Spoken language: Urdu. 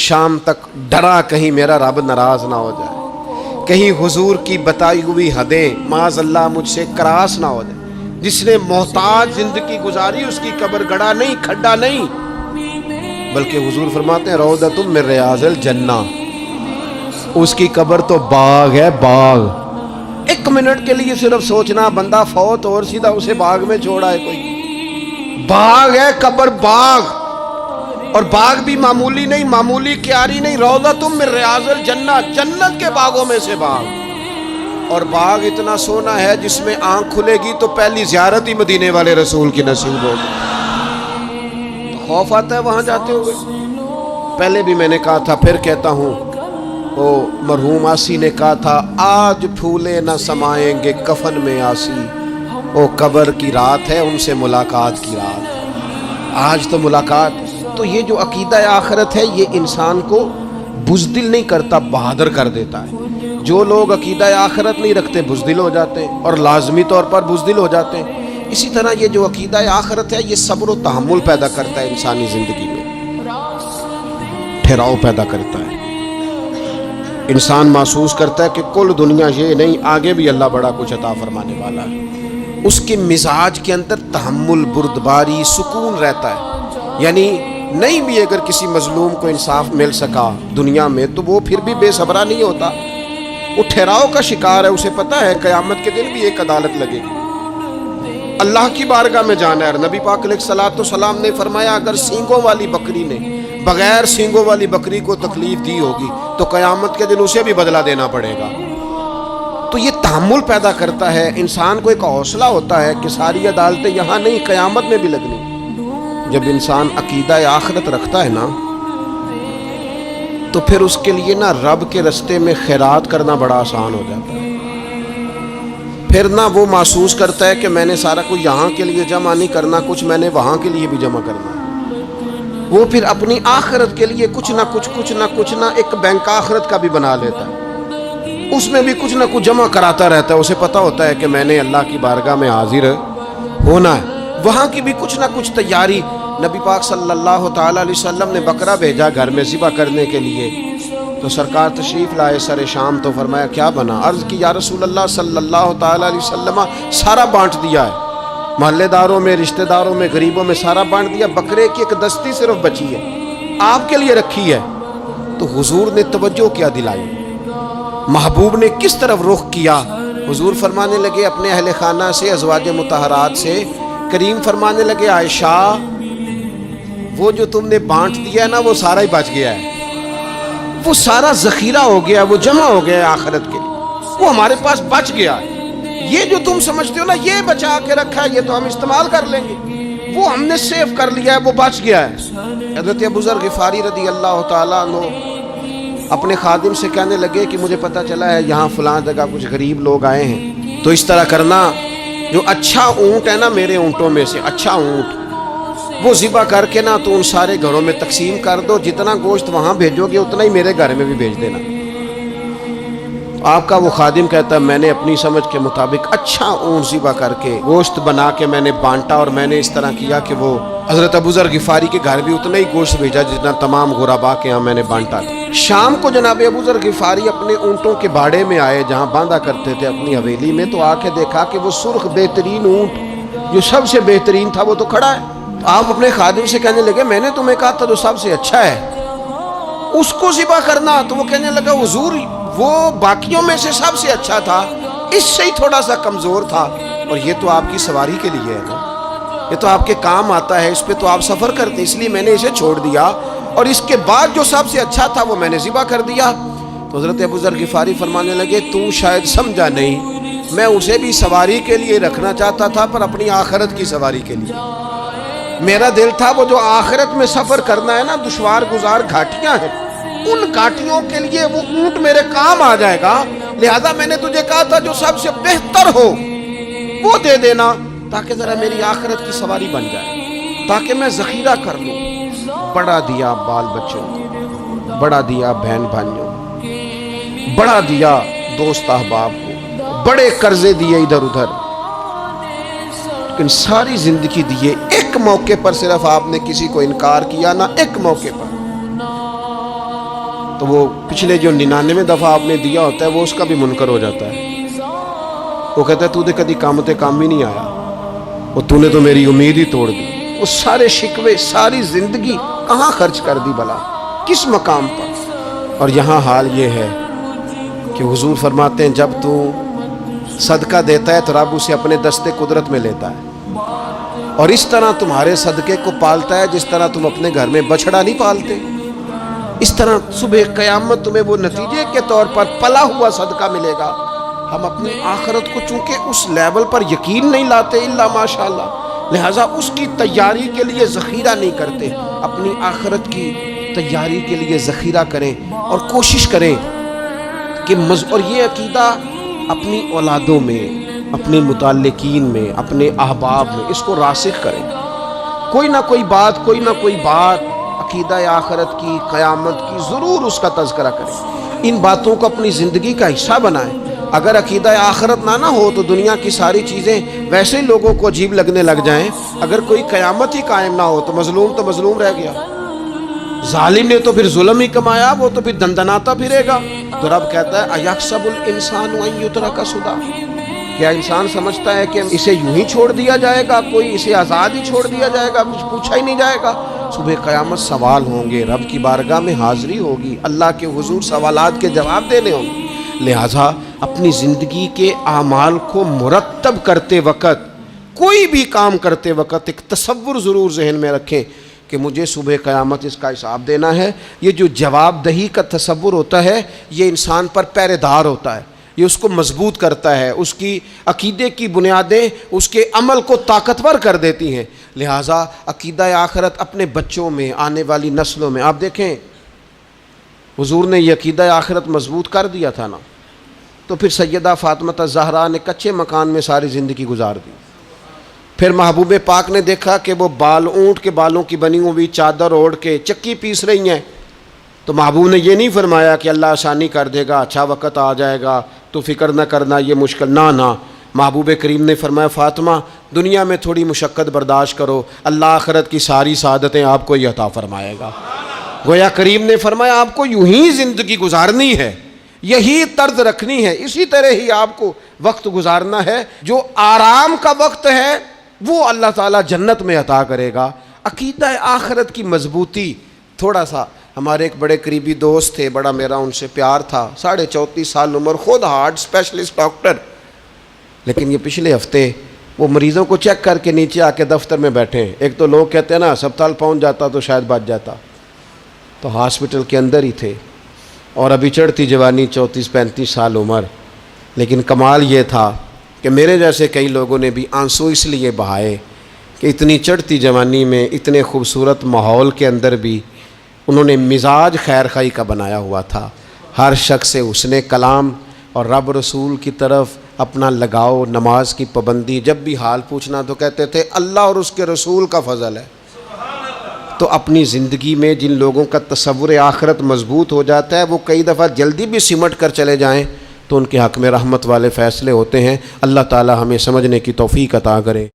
شام تک ڈرا کہیں میرا رب ناراض نہ ہو جائے، کہیں حضور کی بتائی ہوئی حدیں معاذ اللہ مجھ سے کراس نہ ہو جائے۔ جس نے محتاج زندگی گزاری اس کی قبر گڑھا نہیں، کھڈا نہیں، بلکہ حضور فرماتے ہیں روضۃ من ریاض الجنہ، اس کی قبر تو باغ ہے، باغ۔ ایک منٹ کے لیے صرف سوچنا، بندہ فوت اور سیدھا اسے باغ میں چھوڑا ہے کوئی، باغ ہے قبر، باغ، اور باغ بھی معمولی نہیں، معمولی کیاری نہیں، روضۃ من ریاض الجنہ، جنت کے باغوں میں سے باغ۔ اور باغ اتنا سونا ہے جس میں آنکھ کھلے گی تو پہلی زیارت ہی مدینے والے رسول کی نصیب ہوگی۔ تو خوف آتا ہے وہاں جاتے ہوئے۔ پہلے بھی میں نے کہا تھا، پھر کہتا ہوں، وہ مرحوم آسی نے کہا تھا آج پھولے نہ سمائیں گے کفن میں آسی، وہ قبر کی رات ہے ان سے ملاقات کی رات، آج تو ملاقات۔ تو یہ جو عقیدہ آخرت ہے یہ انسان کو بزدل نہیں کرتا، بہادر کر دیتا ہے۔ جو لوگ عقیدہ آخرت نہیں رکھتے بزدل ہو جاتے ہیں، اور لازمی طور پر بزدل ہو جاتے ہیں۔ اسی طرح یہ جو عقیدہ آخرت ہے یہ صبر و تحمل پیدا کرتا ہے انسانی زندگی میں، ٹھہراؤ پیدا کرتا ہے۔ انسان محسوس کرتا ہے کہ کل دنیا یہ نہیں، آگے بھی اللہ بڑا کچھ عطا فرمانے والا ہے۔ اس کے مزاج کے اندر تحمل، بردباری، سکون رہتا ہے۔ یعنی نہیں بھی اگر کسی مظلوم کو انصاف مل سکا دنیا میں تو وہ پھر بھی بے صبرا نہیں ہوتا، وہ ٹھہراؤ کا شکار ہے۔ اسے پتہ ہے قیامت کے دن بھی ایک عدالت لگے گی، اللہ کی بارگاہ میں جانا ہے۔ نبی پاک علیہ الصلوۃ والسلام نے فرمایا اگر سینگوں والی بکری نے بغیر سینگوں والی بکری کو تکلیف دی ہوگی تو قیامت کے دن اسے بھی بدلہ دینا پڑے گا۔ تو یہ تحمل پیدا کرتا ہے، انسان کو ایک حوصلہ ہوتا ہے کہ ساری عدالتیں یہاں نہیں، قیامت میں بھی لگنی۔ جب انسان عقیدہ آخرت رکھتا ہے نا تو پھر اس کے لیے نا رب کے رستے میں خیرات کرنا بڑا آسان ہو جاتا ہے۔ پھر نہ وہ محسوس کرتا ہے کہ میں نے سارا کچھ یہاں کے لیے جمع نہیں کرنا، کچھ میں نے وہاں کے لیے بھی جمع کرنا ہے۔ وہ پھر اپنی آخرت کے لیے کچھ نہ ایک بینک آخرت کا بھی بنا لیتا ہے، اس میں بھی کچھ نہ کچھ جمع کراتا رہتا ہے۔ اسے پتہ ہوتا ہے کہ میں نے اللہ کی بارگاہ میں حاضر ہونا ہے، وہاں کی بھی کچھ نہ کچھ تیاری۔ نبی پاک صلی اللہ تعالیٰ علیہ وسلم نے بکرا بھیجا گھر میں ذبح کرنے کے لیے، تو سرکار تشریف لائے سر شام، تو فرمایا کیا بنا؟ عرض کی یا رسول اللہ صلی اللہ تعالیٰ علیہ وسلم سارا بانٹ دیا ہے، محلے داروں میں، رشتہ داروں میں، غریبوں میں سارا بانٹ دیا، بکرے کی ایک دستی صرف بچی ہے، آپ کے لیے رکھی ہے۔ تو حضور نے توجہ کیا دلائی، محبوب نے کس طرف رخ کیا؟ حضور فرمانے لگے اپنے اہل خانہ سے، ازواج مطہرات سے، کریم فرمانے لگے عائشہ وہ جو تم نے بانٹ دیا ہے نا وہ سارا ہی بچ گیا ہے، وہ سارا ذخیرہ ہو گیا، وہ جمع ہو گیا ہے آخرت کے لیے، وہ ہمارے پاس بچ گیا ہے۔ یہ جو تم سمجھتے ہو نا یہ بچا کے رکھا ہے، یہ تو ہم استعمال کر لیں گے، وہ ہم نے سیو کر لیا ہے، وہ بچ گیا ہے۔ حضرت ابو ذر غفاری رضی اللہ تعالیٰ عنہ اپنے خادم سے کہنے لگے کہ مجھے پتہ چلا ہے یہاں فلاں جگہ کچھ غریب لوگ آئے ہیں، تو اس طرح کرنا جو اچھا اونٹ ہے نا میرے اونٹوں میں سے اچھا اونٹ وہ ذبح کر کے نا تو ان سارے گھروں میں تقسیم کر دو، جتنا گوشت وہاں بھیجو گے اتنا ہی میرے گھر میں بھی بھیج دینا۔ آپ کا وہ خادم کہتا ہے میں نے اپنی سمجھ کے مطابق اچھا اونٹ ذبح کر کے گوشت بنا کے میں نے بانٹا، اور میں نے اس طرح کیا کہ وہ حضرت ابو ذر غفاری کے گھر بھی اتنا ہی گوشت بھیجا جتنا تمام غربا کے ہاں میں نے بانٹا تھا۔ شام کو جناب ابو ذر غفاری اپنے اونٹوں کے باڑے میں آئے جہاں باندھا کرتے تھے اپنی حویلی میں، تو آ کے دیکھا کہ وہ سرخ بہترین اونٹ جو سب سے بہترین تھا وہ تو کھڑا ہے۔ آپ اپنے خادم سے کہنے لگے میں نے تمہیں کہا تھا جو سب سے اچھا ہے اس کو ذبح کرنا، تو وہ کہنے لگا حضور وہ باقیوں میں سے سب سے اچھا تھا، اس سے ہی تھوڑا سا کمزور تھا، اور یہ تو آپ کی سواری کے لیے ہے نا، یہ تو آپ کے کام آتا ہے، اس پہ تو آپ سفر کرتے، اس لیے میں نے اسے چھوڑ دیا، اور اس کے بعد جو سب سے اچھا تھا وہ میں نے ذبح کر دیا۔ تو حضرت ابو ذر غفاری فرمانے لگے تو شاید سمجھا نہیں، میں اسے بھی سواری کے لیے رکھنا چاہتا تھا پر اپنی آخرت کی سواری کے لیے۔ میرا دل تھا وہ جو آخرت میں سفر کرنا ہے نا، دشوار گزار گھاٹیاں ہیں، ان گھاٹیوں کے لیے وہ اونٹ میرے کام آ جائے گا، لہذا میں نے تجھے کہا تھا جو سب سے بہتر ہو وہ دے دینا تاکہ ذرا میری آخرت کی سواری بن جائے، تاکہ میں ذخیرہ کر لوں۔ بڑا دیا بال بچوں کو، بڑا دیا بہن بھائیوں کو، بڑا دیا دوست احباب کو، بڑے قرضے دیے ادھر ادھر، لیکن ساری زندگی دیے، ایک موقع پر صرف آپ نے کسی کو انکار کیا نہ، ایک موقع پر تو وہ پچھلے جو 99 دفعہ آپ نے دیا ہوتا ہے وہ اس کا بھی منکر ہو جاتا ہے. وہ کہتا ہے تو نے کدی کام ہی نہیں آیا، اور تو نے تو میری امید ہی توڑ دی. وہ سارے شکوے، ساری زندگی کہاں خرچ کر دی بلا، کس مقام پر. اور یہاں حال یہ ہے کہ حضور فرماتے ہیں جب تو صدقہ دیتا ہے تو رب اسے اپنے دستے قدرت میں لیتا ہے، اور اس طرح تمہارے صدقے کو پالتا ہے جس طرح تم اپنے گھر میں بچڑا نہیں پالتے. اس طرح صبح قیامت تمہیں وہ نتیجے کے طور پر پلا ہوا صدقہ ملے گا. ہم اپنی آخرت کو چونکہ اس لیول پر یقین نہیں لاتے الا ماشاءاللہ، لہٰذا اس کی تیاری کے لیے ذخیرہ نہیں کرتے. اپنی آخرت کی تیاری کے لیے ذخیرہ کریں اور کوشش کریں کہ اور یہ عقیدہ اپنی اولادوں میں، اپنے متعلقین میں، اپنے احباب میں اس کو راسخ کریں. کوئی نہ کوئی بات عقیدہ آخرت کی، قیامت کی ضرور اس کا تذکرہ کریں. ان باتوں کو اپنی زندگی کا حصہ بنائیں. اگر عقیدہ آخرت نہ ہو تو دنیا کی ساری چیزیں ویسے ہی لوگوں کو عجیب لگنے لگ جائیں. اگر کوئی قیامت ہی قائم نہ ہو تو مظلوم رہ گیا، ظالم نے تو پھر ظلم ہی کمایا، وہ تو پھر دندناتا پھرے گا. تو رب کہتا ہے اَيَحْسَبُ الْإِنسَانُ أَن يُتْرَكَ سُدًى، کیا انسان سمجھتا ہے کہ اسے یوں ہی چھوڑ دیا جائے گا، کوئی اسے آزاد ہی چھوڑ دیا جائے گا، کچھ پوچھا ہی نہیں جائے گا؟ صبح قیامت سوال ہوں گے، رب کی بارگاہ میں حاضری ہوگی، اللہ کے حضور سوالات کے جواب دینے ہوں گے. لہٰذا اپنی زندگی کے اعمال کو مرتب کرتے وقت، کوئی بھی کام کرتے وقت ایک تصور ضرور ذہن میں رکھیں کہ مجھے صبح قیامت اس کا حساب دینا ہے. یہ جو جواب دہی کا تصور ہوتا ہے یہ انسان پر پہرے دار ہوتا ہے، یہ اس کو مضبوط کرتا ہے، اس کی عقیدے کی بنیادیں اس کے عمل کو طاقتور کر دیتی ہیں. لہٰذا عقیدہ آخرت اپنے بچوں میں، آنے والی نسلوں میں. آپ دیکھیں حضور نے یہ عقیدہ آخرت مضبوط کر دیا تھا نا، تو پھر سیدہ فاطمہ الزہرا نے کچے مکان میں ساری زندگی گزار دی. پھر محبوب پاک نے دیکھا کہ وہ اونٹ کے بالوں کی بنی ہوئی چادر اوڑھ کے چکی پیس رہی ہیں. تو محبوب نے یہ نہیں فرمایا کہ اللہ آسانی کر دے گا، اچھا وقت آ جائے گا تو فکر نہ کرنا، یہ مشکل نہ. محبوب کریم نے فرمایا فاطمہ دنیا میں تھوڑی مشقت برداشت کرو، اللہ آخرت کی ساری سعادتیں آپ کو ہی عطا فرمائے گا. گویا کریم نے فرمایا آپ کو یوں ہی زندگی گزارنی ہے، یہی طرز رکھنی ہے، اسی طرح ہی آپ کو وقت گزارنا ہے. جو آرام کا وقت ہے وہ اللہ تعالیٰ جنت میں عطا کرے گا. عقیدہ آخرت کی مضبوطی. تھوڑا سا ہمارے ایک بڑے قریبی دوست تھے، بڑا میرا ان سے پیار تھا، 34.5 سال عمر، خود ہارٹ اسپیشلسٹ ڈاکٹر. لیکن یہ پچھلے ہفتے وہ مریضوں کو چیک کر کے نیچے آ کے دفتر میں بیٹھے ہیں. ایک تو لوگ کہتے ہیں نا ہسپتال پہنچ جاتا تو شاید بچ جاتا، تو ہاسپٹل کے اندر ہی تھے اور ابھی چڑھتی جوانی، 34-35 سال عمر. لیکن کمال یہ تھا کہ میرے جیسے کئی لوگوں نے بھی آنسو اس لیے بہائے کہ اتنی چڑھتی جوانی میں اتنے خوبصورت ماحول کے اندر بھی انہوں نے مزاج خیر خواہی کا بنایا ہوا تھا. ہر شخص سے حسن کلام اور رب رسول کی طرف اپنا لگاؤ، نماز کی پابندی. جب بھی حال پوچھنا تو کہتے تھے اللہ اور اس کے رسول کا فضل ہے. تو اپنی زندگی میں جن لوگوں کا تصور آخرت مضبوط ہو جاتا ہے وہ کئی دفعہ جلدی بھی سمٹ کر چلے جائیں تو ان کے حق میں رحمت والے فیصلے ہوتے ہیں. اللہ تعالی ہمیں سمجھنے کی توفیق عطا کرے.